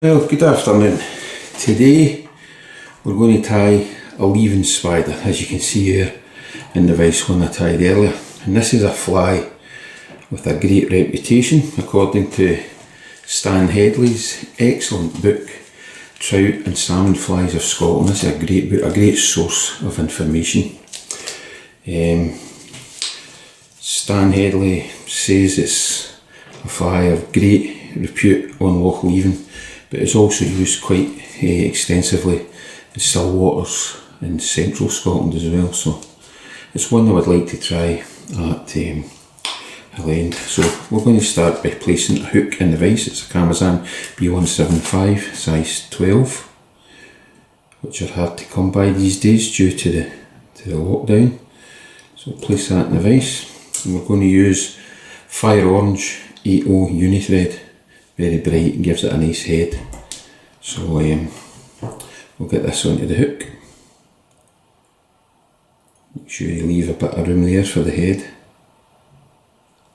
Well, good afternoon. Today we're going to tie a Leven Spider, as you can see here in the vise one I tied earlier. And this is a fly with a great reputation, according to Stan Headley's excellent book, Trout and Salmon Flies of Scotland. This is a great book, a great source of information. Stan Headley says it's a fly of great repute on Loch Leven, but it's also used quite extensively in still waters in central Scotland as well, so it's one I would like to try at Highland. So we're going to start by placing a hook in the vise. It's a Camazan B175 size 12, which are hard to come by these days due to the lockdown. So place that in the vise, and we're going to use Fire Orange 80 Unithread. Very bright, gives it a nice head. So we'll get this onto the hook. Make sure you leave a bit of room there for the head.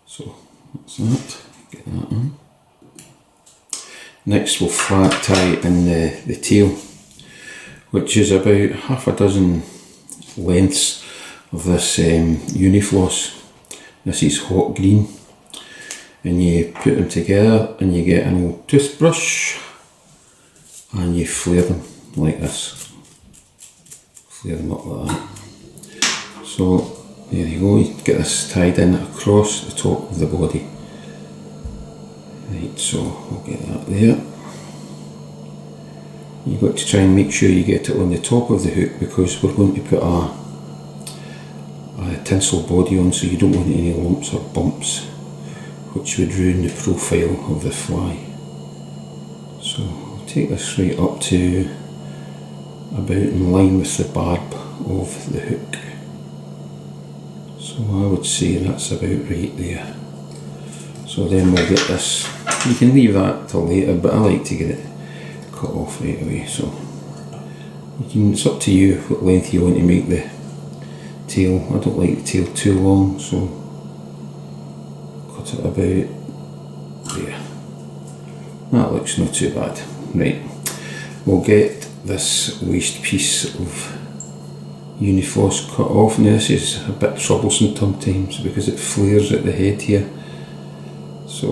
So that's that, get that on. Next we'll flat tie in the tail, which is about half a dozen lengths of this Unifloss. This is hot green. And you put them together and you get an old toothbrush and you flare them like this. Flare them up like that. So there you go, you get this tied in across the top of the body. Right, so we'll get that there. You've got to try and make sure you get it on the top of the hook, because we're going to put a tinsel body on, so you don't want any lumps or bumps which would ruin the profile of the fly. So we'll take this right up to about in line with the barb of the hook. So I would say that's about right there. So then we'll get this, you can leave that till later, but I like to get it cut off right away. So it's up to you what length you want to make the tail. I don't like the tail too long, so cut it about there. That looks not too bad. Right, we'll get this waste piece of Unifloss cut off. Now this is a bit troublesome sometimes because it flares at the head here. So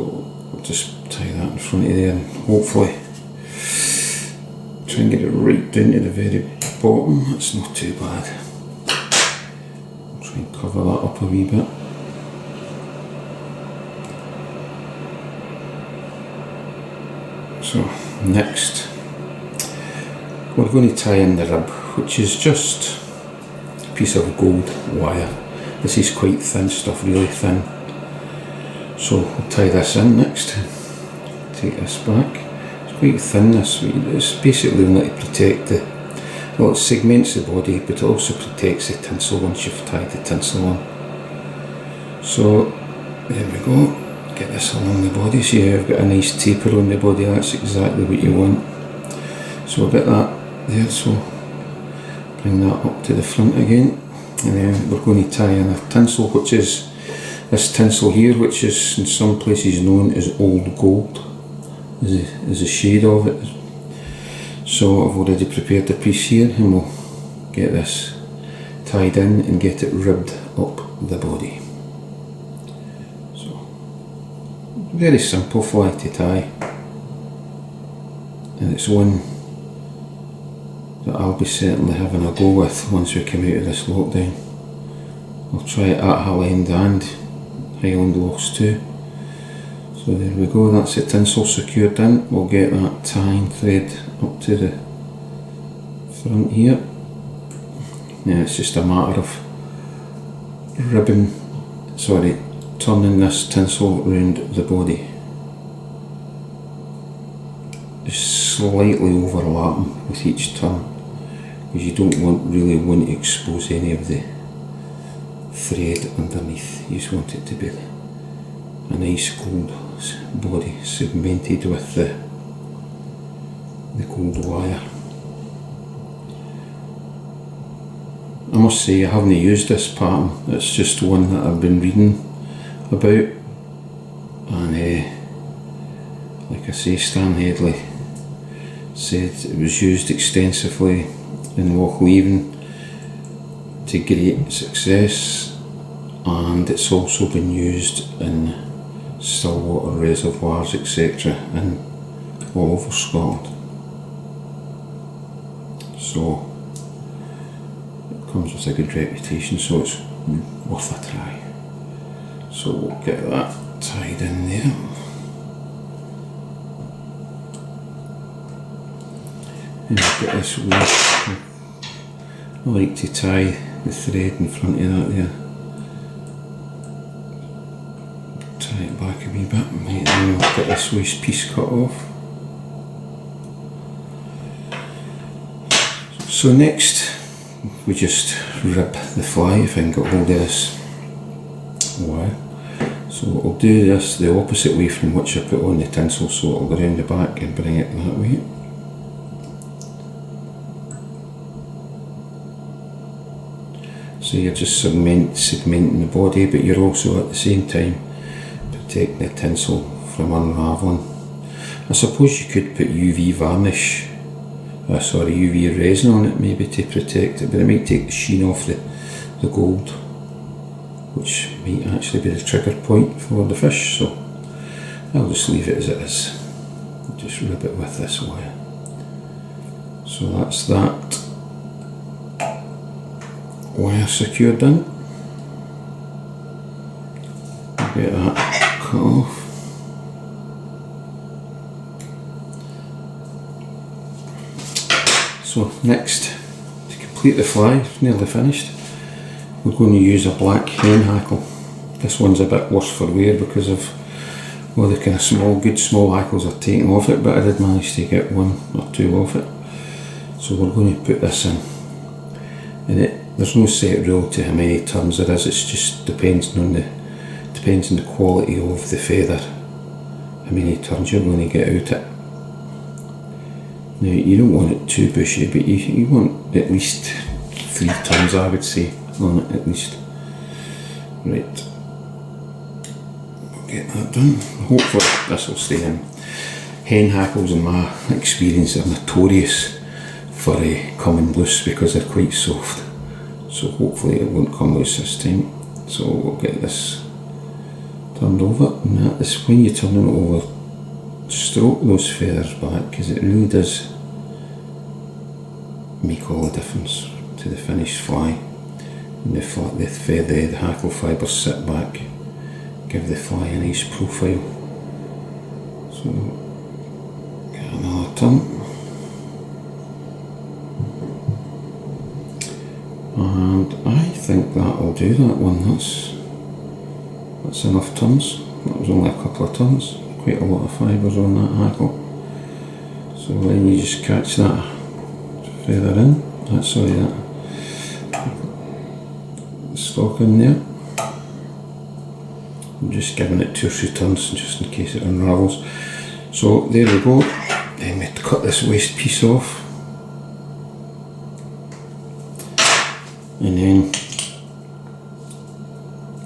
we'll just tie that in front of there and hopefully try and get it right down to the very bottom. That's not too bad. I'll try and cover that up a wee bit. So next we're going to tie in the rib, which is just a piece of gold wire. This is quite thin stuff, really thin. So we'll tie this in next. Take this back. It's quite thin, this. It's basically only to protect well, it segments the body, but it also protects the tinsel once you've tied the tinsel on. So there we go. Get this along the body, so you've got a nice taper on the body. That's exactly what you want. So we'll get that there, so bring that up to the front again, and then we're going to tie in a tinsel, which is this tinsel here, which is in some places known as old gold, is a shade of it. So I've already prepared the piece here, and we'll get this tied in and get it ribbed up the body. Very simple fly to tie, and it's one that I'll be certainly having a go with once we come out of this lockdown. I'll try it at Highland and Highland Lochs too. So there we go, that's the tinsel secured in. We'll get that tying thread up to the front here. Now it's just a matter of turning this tinsel around the body, just slightly overlapping with each turn, because you don't really want to expose any of the thread underneath. You just want it to be a nice gold body segmented with the gold wire. I must say I haven't used this pattern, it's just one that I've been reading about, and like I say, Stan Headley said it was used extensively in Loch Leven to great success, and it's also been used in still water reservoirs, etc., in all over Scotland. So it comes with a good reputation, so it's worth a try. So we'll get that tied in there. And we'll get this wee, I like to tie the thread in front of that there. Tie it back a wee bit, and then we'll get this waste piece cut off. So next we just rib the fly, if I can get hold of this wire. So I'll do this the opposite way from which I put on the tinsel, so it'll go around the back and bring it that way. So you're just segmenting the body, but you're also at the same time protecting the tinsel from unravelling. I suppose you could put UV varnish, UV resin on it maybe to protect it, but it might take the sheen off the gold, which might actually be the trigger point for the fish, so I'll just leave it as it is. Just rub it with this wire. So that's that wire secured in. Get that cut off. So next, to complete the fly, it's nearly finished, we're going to use a black hen hackle. This one's a bit worse for wear because of all the kind of good small hackles are taken off it, but I did manage to get one or two off it. So we're going to put this in. And there's no set rule to how many turns there is, it just depends on the quality of the feather, how many turns you're going to get out it. Now you don't want it too bushy, but you want at least 3 turns, I would say, on it at least. Right, we'll get that done. Hopefully this will stay in. Hen hackles, in my experience, are notorious for coming loose because they're quite soft. So hopefully it won't come loose this time. So we'll get this turned over, and that is when you turn it over, stroke those feathers back, because it really does make all the difference to the finished fly. And the hackle fibres sit back, give the fly a nice profile. So get another turn. And I think that'll do that one. That's enough turns. That was only a couple of turns. Quite a lot of fibres on that hackle. So then you just catch that feather in. That stalk in there. I'm just giving it 2 or 3 turns just in case it unravels. So there we go. Then we cut this waste piece off. And then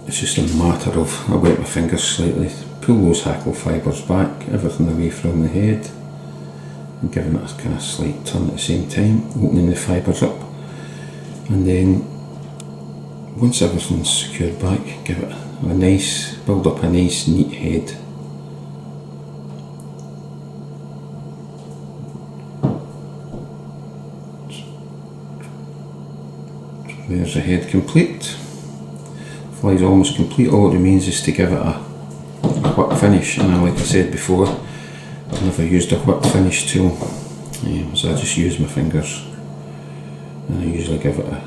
it's just a matter of, I wet my fingers slightly, pull those hackle fibres back, everything away from the head, and giving it a kind of slight turn at the same time, opening the fibres up. And then once everything's secured back, give it build up a nice neat head. There's the head complete. Fly's almost complete. All it remains is to give it a whip finish, and like I said before, I've never used a whip finish tool, so I just use my fingers, and I usually give it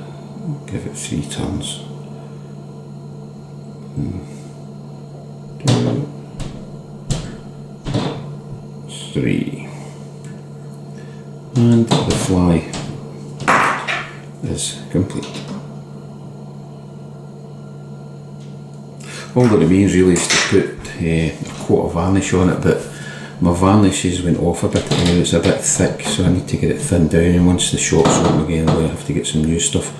3 turns. 1, 2, 3, and the fly is complete. All that remains really is to put a coat of varnish on it, but my varnishes went off a bit and it's a bit thick, so I need to get it thinned down, and once the shop's open again I'll have to get some new stuff.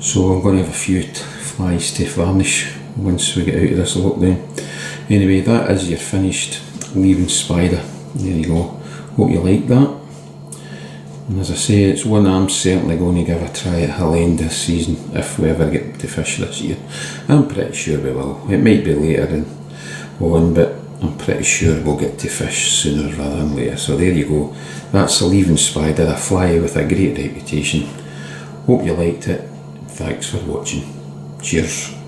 So I'm going to have a few flies to varnish once we get out of this lockdown. Anyway, that is your finished Leven Spider. There you go. Hope you like that. And as I say, it's one I'm certainly going to give a try at Hill End this season, if we ever get to fish this year. I'm pretty sure we will. It might be later on, but I'm pretty sure we'll get to fish sooner rather than later. So there you go. That's the Leven Spider, a fly with a great reputation. Hope you liked it. Thanks for watching. Cheers.